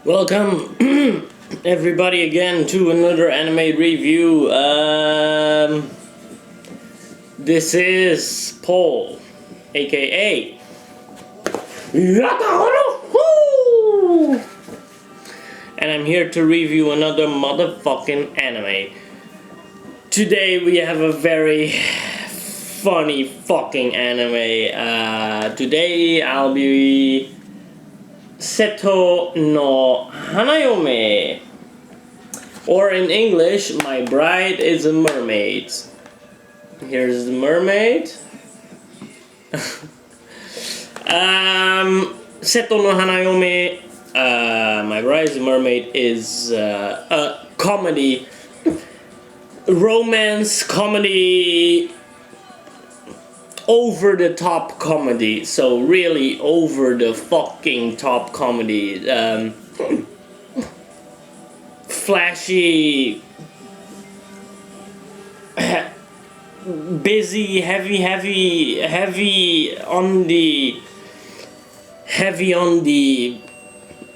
Welcome, everybody, again to another anime review. This is Paul, aka Yata-Garasu, and I'm here to review another motherfucking anime. Today we have a very funny fucking anime. Today I'll be Seto No Hanayome, or in English, My Bride is a Mermaid. Here's the mermaid. Seto no Hanayome, My Bride is a Mermaid is a comedy, romance comedy, over the top comedy. So really over the fucking top comedy. Flashy, busy, heavy on the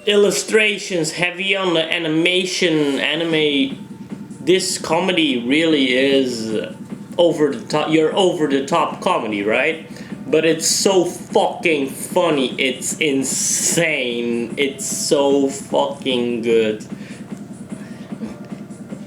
illustrations, heavy on the anime. This comedy really is over the top. You're over the top comedy, right? But it's so fucking funny. It's insane. It's so fucking good.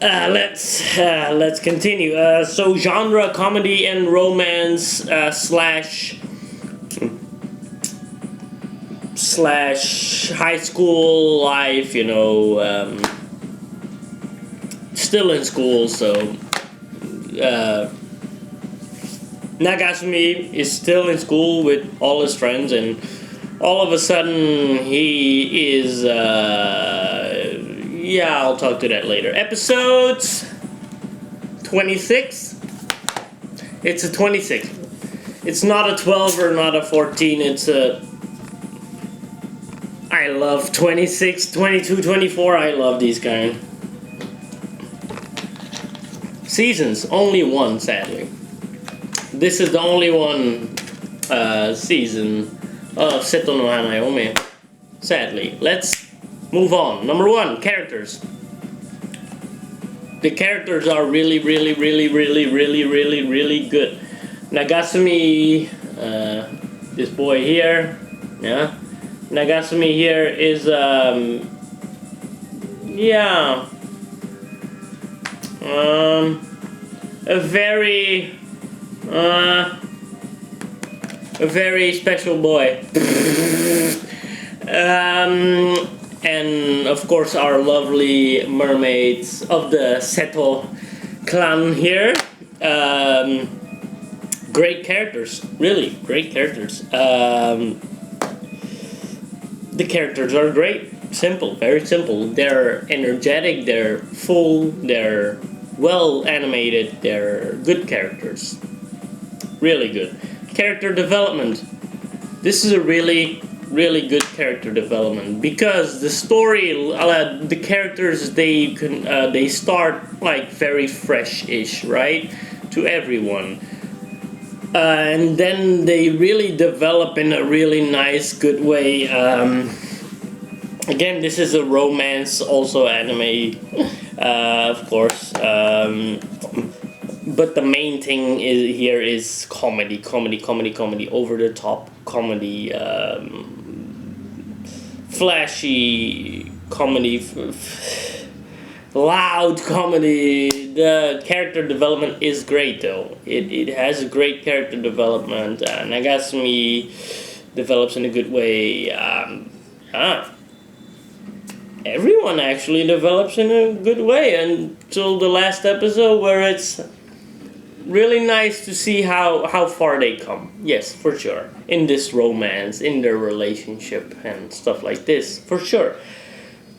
Let's continue. So genre comedy and romance slash high school life. Still in school, so. Nagasumi is still in school with all his friends, and all of a sudden he is I'll talk to that later. Episodes 26. It's a 26. It's not a 12 or not a 14. I love 26, 22, 24. I love these kind. Seasons, only one, sadly. This is the only one season of Seto no Hanayome. Sadly. Let's move on. Number 1, characters. The characters are really good. Nagasumi, this boy here, yeah. Nagasumi here is, a very special boy. And of course our lovely mermaids of the Seto clan here. Great characters, really great characters. The characters are great, simple, very simple. They're energetic, they're full, they're well animated, they're good characters. Really good. Character development. This is a really good character development, because the story, the characters, they start like very fresh-ish, right, to everyone, and then they really develop in a really nice, good way. Again, this is a romance, also anime, of course. But the main thing here is comedy, over the top comedy, flashy comedy, loud comedy. The character development is great, though. It has a great character development. Nagasumi develops in a good way. Everyone actually develops in a good way until the last episode, where it's really nice to see how far they come. Yes, for sure. In this romance, in their relationship and stuff like this, for sure.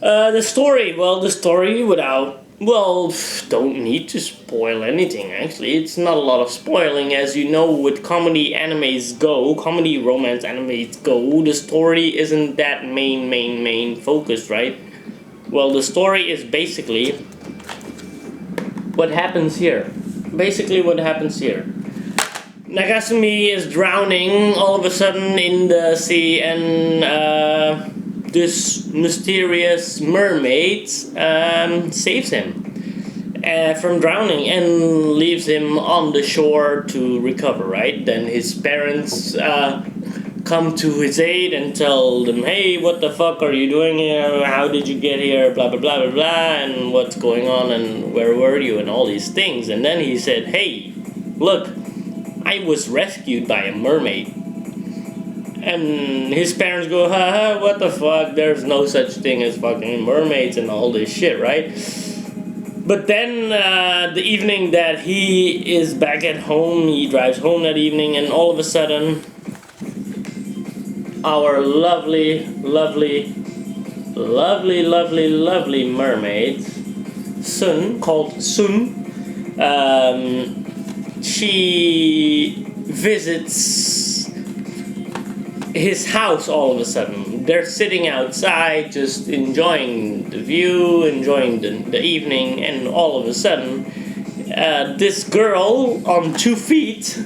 The story don't need to spoil anything, actually. It's not a lot of spoiling. As you know, with comedy romance animes go, the story isn't that main focus, right? Well, the story is basically what happens here. Nagasumi is drowning all of a sudden in the sea, and this mysterious mermaid saves him from drowning and leaves him on the shore to recover, right? Then his parents come to his aid and tell them, hey, what the fuck are you doing here? How did you get here? Blah, blah, blah, blah, blah, and what's going on and where were you and all these things. And then he said, hey, look, I was rescued by a mermaid. And his parents go, haha, what the fuck? There's no such thing as fucking mermaids and all this shit, right? But then the evening that he is back at home, he drives home that evening, and all of a sudden, our lovely, lovely, lovely, lovely, lovely mermaid, called Sun, she visits his house all of a sudden. They're sitting outside just enjoying the view, enjoying the evening, and all of a sudden this girl on 2 feet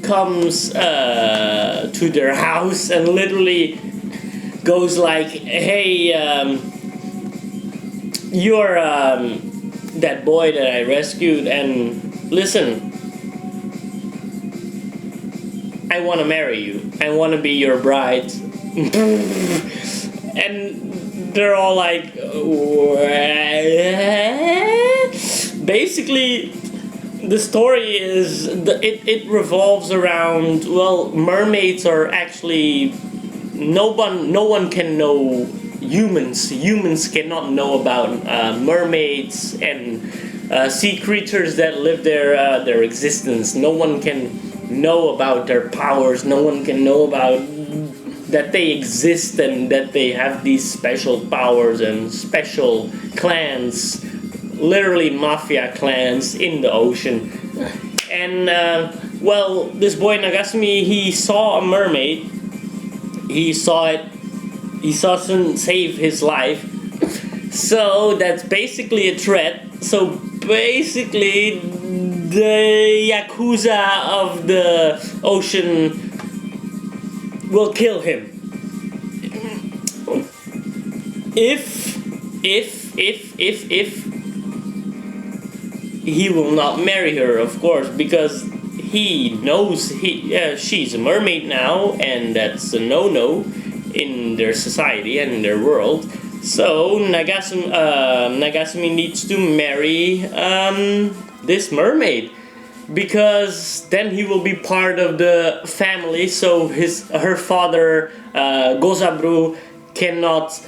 comes to their house and literally goes like, hey, you're that boy that I rescued, and listen, I want to marry you. I want to be your bride. And they're all like, basically, the story is, it revolves around, well, mermaids are actually, no one can know humans. Humans cannot know about mermaids and sea creatures that live their existence. No one can know about their powers. No one can know about that they exist and that they have these special powers and special clans, literally mafia clans in the ocean. And well, this boy Nagasumi, he saw a mermaid. He saw it. He saw Sun save his life. So that's basically a threat. So basically, the Yakuza of the ocean will kill him. If he will not marry her, of course, because he knows she's a mermaid now, and that's a no-no in their society and in their world. So Nagasumi needs to marry this mermaid, because then he will be part of the family. So her father Gozabru cannot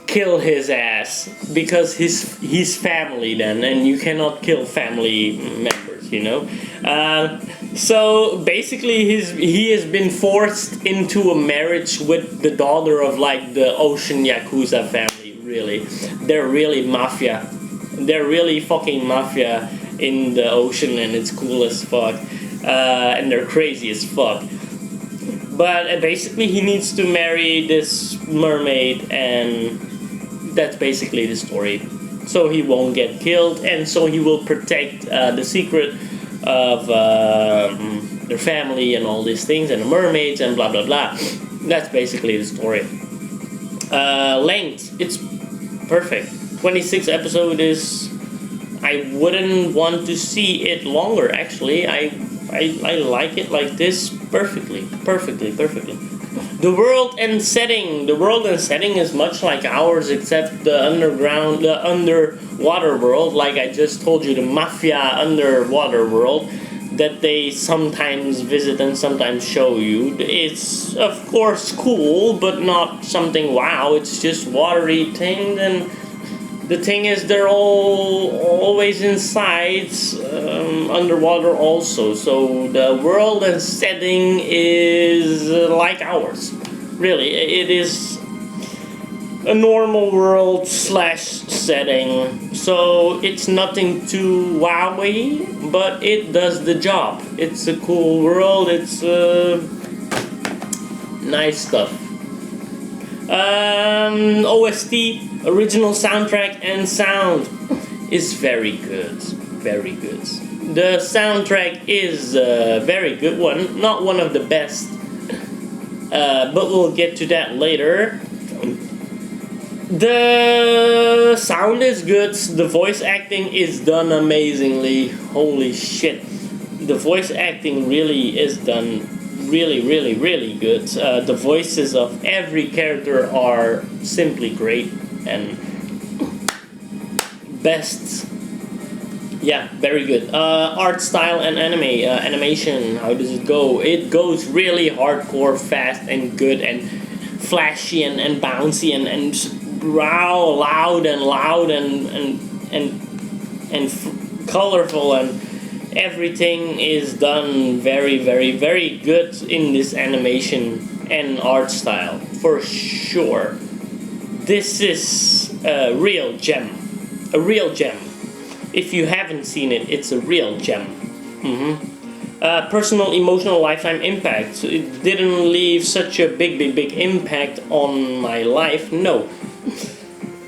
kill his ass because he's family then, and you cannot kill family members, you know. So basically he has been forced into a marriage with the daughter of like the ocean Yakuza family. Really, they're really mafia. They're really fucking mafia in the ocean, and it's cool as fuck. And they're crazy as fuck. But basically he needs to marry this mermaid, and that's basically the story. So he won't get killed, and so he will protect the secret of their family and all these things, and the mermaids and blah blah blah. That's basically the story. Length, it's perfect. 26 episode is, I wouldn't want to see it longer, actually. I like it like this perfectly. The world and setting is much like ours, except the underwater world, like I just told you, the mafia underwater world that they sometimes visit and sometimes show you. It's of course cool, but not something wow. It's just watery thing. And the thing is, they're always inside, underwater also. So the world and setting is like ours. Really, it is a normal world / setting. So it's nothing too wowy, but it does the job. It's a cool world. It's nice stuff. OST, original soundtrack and sound, is very good. Very good. The soundtrack is a very good one. Not one of the best, but we'll get to that later. The sound is good. The voice acting is done amazingly. Holy shit. The voice acting really is done really good. The voices of every character are simply great and best. Yeah, very good. Art style and animation. How does it go? It goes really hardcore, fast and good and flashy and bouncy and loud and colorful, and everything is done very good in this animation and art style for sure. This is a real gem. A real gem. If you haven't seen it, it's a real gem. Personal, emotional, lifetime impact. It didn't leave such a big impact on my life. No,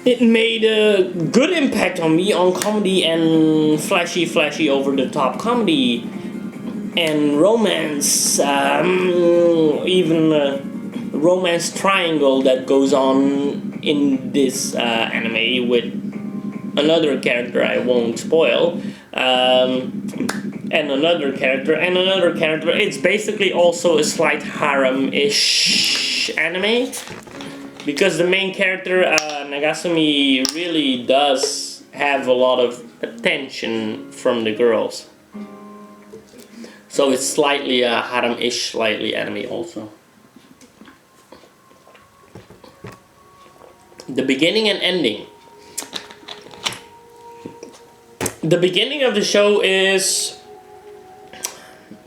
it made a good impact on me on comedy and flashy over the top comedy and romance. Even a romance triangle that goes on in this anime with another character I won't spoil, and another character. It's basically also a slight harem-ish anime, because the main character, Nagasumi, really does have a lot of attention from the girls. So it's slightly harem-ish, slightly anime also. The beginning and ending. The beginning of the show is...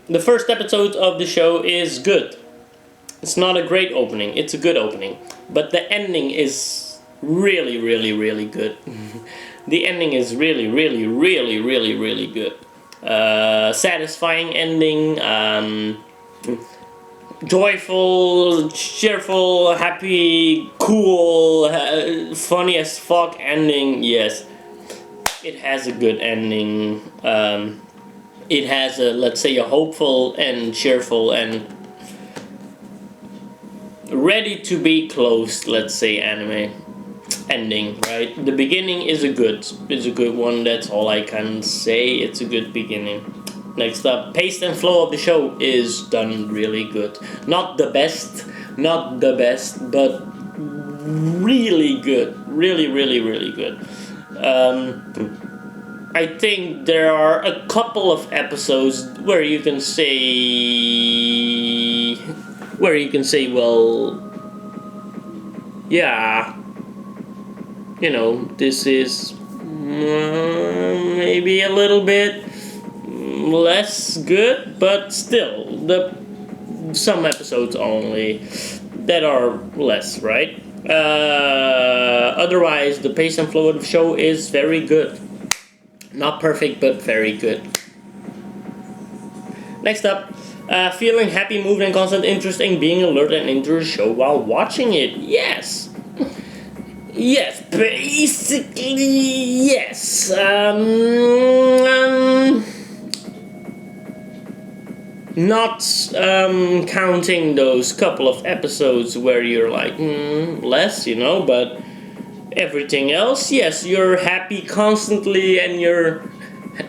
The first episode of the show is good. It's not a great opening, it's a good opening. But the ending is really good. The ending is really good. Satisfying ending, joyful, cheerful, happy, cool, funny as fuck ending, yes. It has a good ending. It has a, let's say, a hopeful and cheerful and ready to be closed, let's say, anime ending, right? The beginning is a good one. That's all I can say. It's a good beginning. Next up, pace and flow of the show is done really good. Not the best, but really good. Really good. I think there are a couple of episodes where you can say, well, yeah, you know, this is maybe a little bit less good, but still, some episodes only that are less, right? Otherwise, the pace and flow of the show is very good. Not perfect, but very good. Next up, feeling happy, moved, and constant interest in being alert and into the show while watching it. Yes. Yes, basically, yes. Not counting those couple of episodes where you're like, less, you know, but everything else, yes, you're happy constantly and you're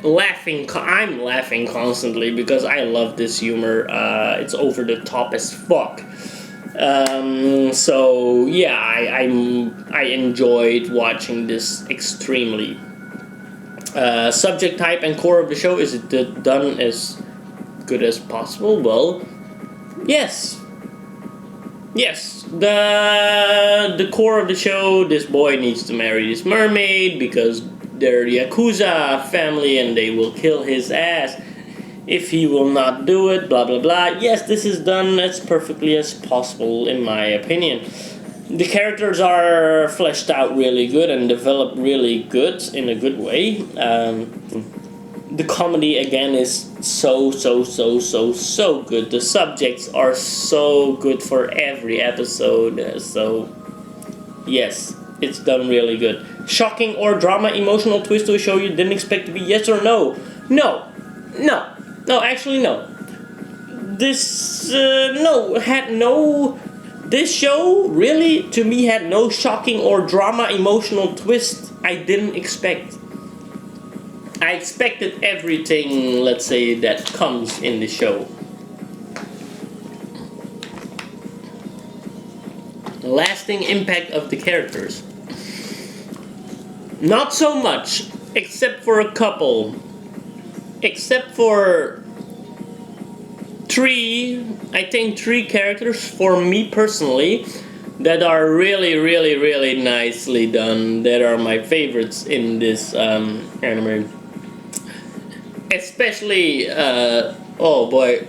laughing. I'm laughing constantly because I love this humor. It's over the top as fuck. So yeah, I enjoyed watching this extremely. Subject type and core of the show, is it done as good as possible? Well, yes. Yes, the core of the show, this boy needs to marry this mermaid because they're the Yakuza family and they will kill his ass if he will not do it, blah blah blah. Yes, this is done as perfectly as possible in my opinion. The characters are fleshed out really good and developed really good in a good way. The comedy again is so good. The subjects are so good for every episode. So yes, it's done really good. Shocking or drama, emotional twist to a show you didn't expect to be, yes or no? No, actually no. This had no This show really, to me, had no shocking or drama emotional twist I didn't expect. I expected everything, let's say, that comes in the show. Lasting impact of the characters. Not so much, except for a couple. Except for three characters for me personally that are really, really, really nicely done. That are my favorites in this anime. Especially, oh boy,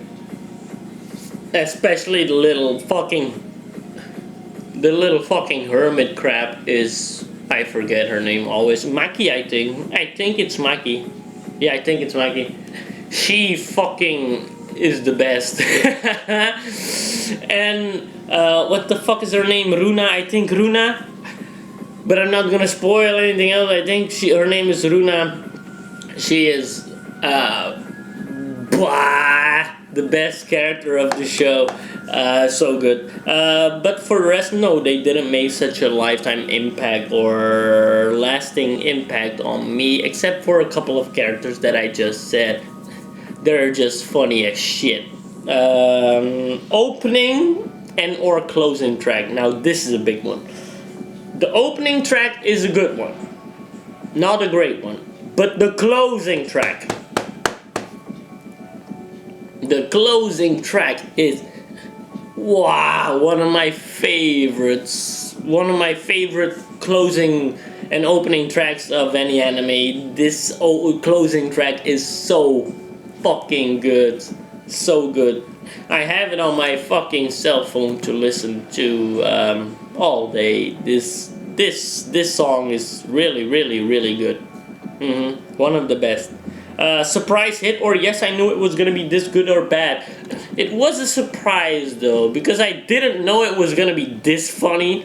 especially the little fucking hermit crab is, I forget her name always. Maki, I think. I think it's Maki. Yeah, I think it's Maki. She fucking is the best. And what the fuck is her name? Runa, I think Runa. But I'm not gonna spoil anything else. I think her name is Runa. She is the best character of the show. So good. But for the rest, no, they didn't make such a lifetime impact or lasting impact on me, except for a couple of characters that I just said. They're just funny as shit. Opening and or closing track. Now this is a big one. The opening track is a good one. Not a great one. But the closing track. The closing track is, wow, one of my favorites. One of my favorite closing and opening tracks of any anime. This closing track is so fucking good. So good. I have it on my fucking cell phone to listen to all day. This song is really, really, really good. One of the best. Surprise hit, or yes, I knew it was gonna be this good or bad. It was a surprise though, because I didn't know it was gonna be this funny.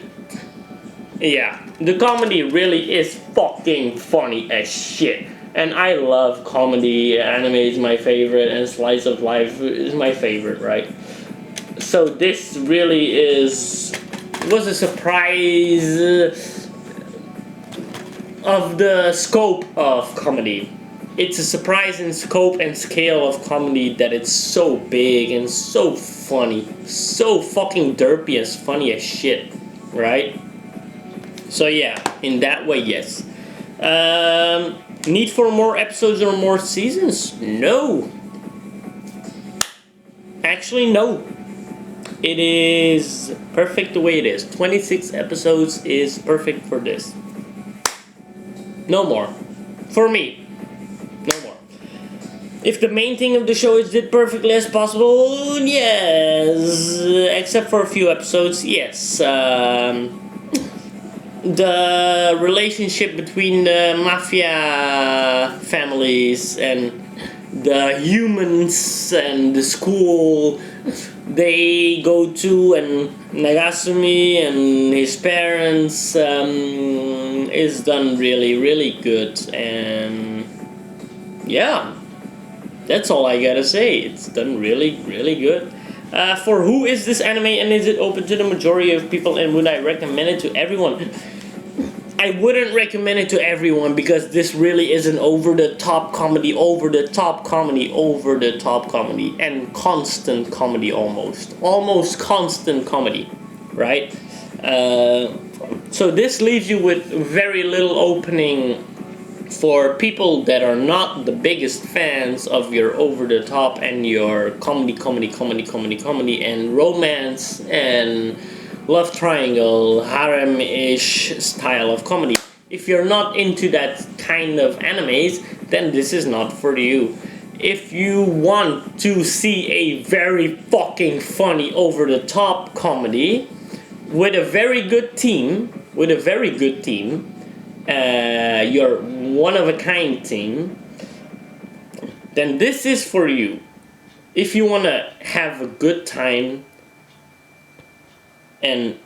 Yeah, the comedy really is fucking funny as shit. And I love comedy. Anime is my favorite, and slice of life is my favorite, right? So this really was a surprise of the scope of comedy. It's a surprise in scope and scale of comedy that it's so big and so funny. So fucking derpy and funny as shit, right? So yeah, in that way, yes. Need for more episodes or more seasons? No. Actually, no. It is perfect the way it is. 26 episodes is perfect for this. No more. For me. No more. If the main thing of the show is did perfectly as possible, yes. Except for a few episodes, yes. The relationship between the mafia families and the humans and the school they go to, and Nagasumi and his parents is done really, really good. And yeah, that's all I gotta say. It's done really, really good. For who is this anime, and is it open to the majority of people, and would I recommend it to everyone? I wouldn't recommend it to everyone, because this really is an over-the-top comedy, and constant comedy almost constant comedy, right? So this leaves you with very little opening for people that are not the biggest fans of your over-the-top and your comedy, and romance and love triangle, harem-ish style of comedy. If you're not into that kind of animes, then this is not for you. If you want to see a very fucking funny over-the-top comedy with a very good team, your one-of-a-kind team, then this is for you. If you want to have a good time and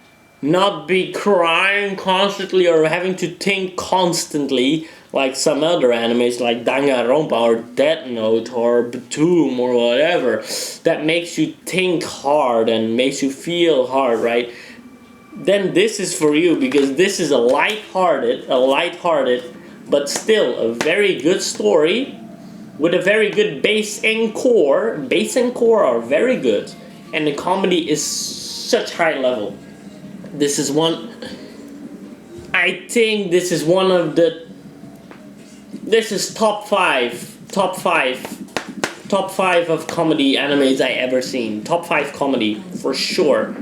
not be crying constantly or having to think constantly like some other animes like Danganronpa or Death Note or Batum or whatever, that makes you think hard and makes you feel hard, right? then this is for you, because this is a light-hearted, but still a very good story with a very good base and core. Base and core are very good, and the comedy is such high level. This is one. I think this is one of the. This is top five of comedy animes I ever seen. Top five comedy for sure.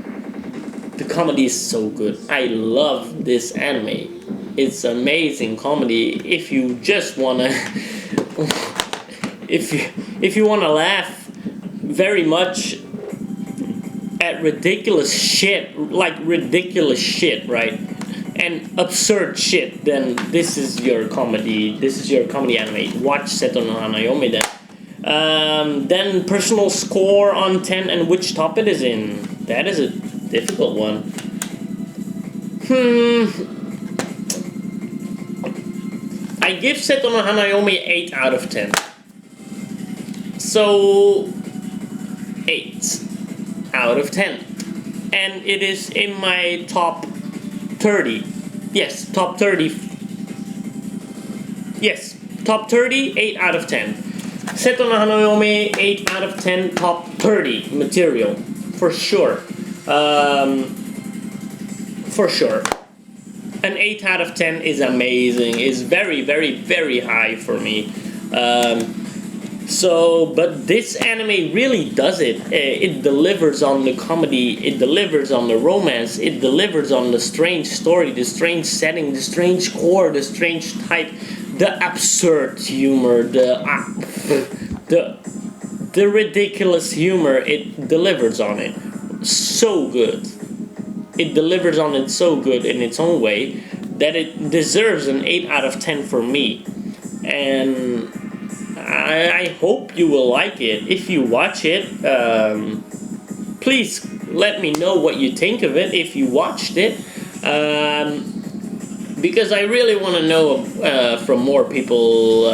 The comedy is so good. I love this anime. It's amazing comedy. If you just wanna, if you wanna laugh very much at ridiculous shit, right? And absurd shit, then this is your comedy. This is your comedy anime. Watch Seto No Hanayome then. Then personal score on 10 and which top it is in. That is a difficult one. I give Seto no Hanayome 8 out of 10. So 8 out of 10. And it is in my top 30. Yes, top 30. Yes, top 30, 8 out of 10. Seto no Hanayome, 8 out of 10, top 30 material. For sure. For sure. An 8 out of 10 is amazing. It's very, very, very high for me. But this anime really does it. It delivers on the comedy, it delivers on the romance, it delivers on the strange story, the strange setting, the strange core, the strange type, the absurd humor, the ridiculous humor. It delivers on it so good. It delivers on it so good in its own way that it deserves an 8 out of 10 for me. And I hope you will like it. If you watch it, please let me know what you think of it if you watched it. Because I really want to know from more people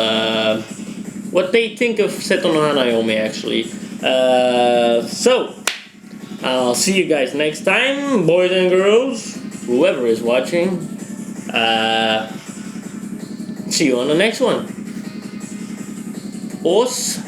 what they think of Seto no Hanayome, actually. So, I'll see you guys next time, boys and girls, whoever is watching. See you on the next one. Os